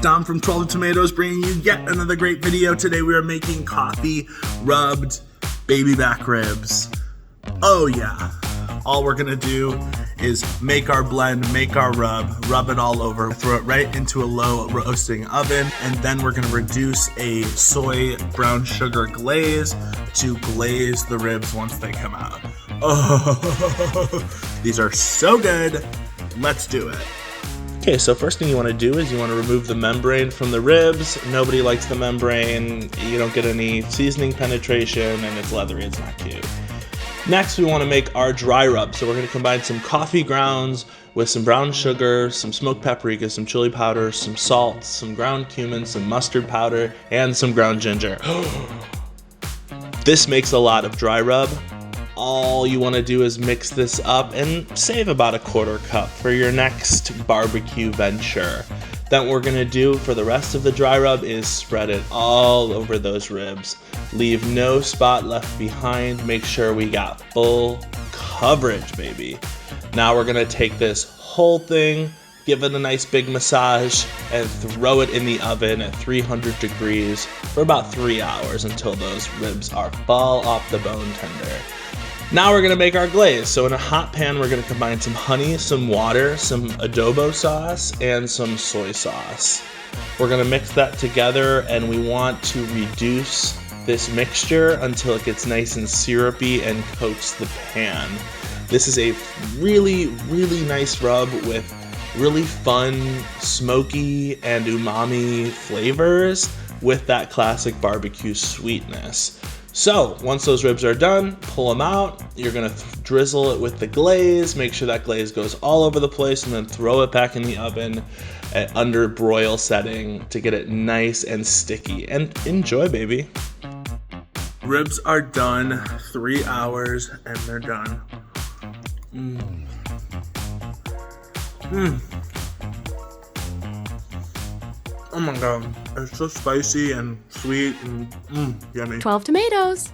Dom from 12 Tomatoes bringing you yet another great video. Today we are making coffee rubbed baby back ribs. Oh yeah. All we're gonna do is make our blend, make our rub it all over, throw it right into a low roasting oven, and then we're gonna reduce a soy brown sugar glaze to glaze the ribs once they come out. Oh, these are so good. Let's do it. Okay, so first thing you want to do is you want to remove the membrane from the ribs. Nobody likes the membrane. You don't get any seasoning penetration, and it's leathery. It's not cute. Next, we want to make our dry rub. So we're going to combine some coffee grounds with some brown sugar, some smoked paprika, some chili powder, some salt, some ground cumin, some mustard powder, and some ground ginger. This makes a lot of dry rub. All you want to do is mix this up and save about a quarter cup for your next barbecue venture. Then what we're going to do for the rest of the dry rub is spread it all over those ribs. Leave no spot left behind. Make sure we got full coverage, baby. Now we're going to take this whole thing, give it a nice big massage, and throw it in the oven at 300 degrees for about 3 hours until those ribs are fall off the bone tender. Now we're gonna make our glaze. So in a hot pan, we're gonna combine some honey, some water, some adobo sauce, and some soy sauce. We're gonna mix that together, and we want to reduce this mixture until it gets nice and syrupy and coats the pan. This is a really, really nice rub with really fun, smoky and umami flavors with that classic barbecue sweetness. So once those ribs are done, pull them out. You're gonna drizzle it with the glaze, make sure that glaze goes all over the place, and then throw it back in the oven at under broil setting to get it nice and sticky. And enjoy, baby. Ribs are done, 3 hours, and they're done. Oh my god, it's so spicy and sweet and yummy. 12 Tomatoes.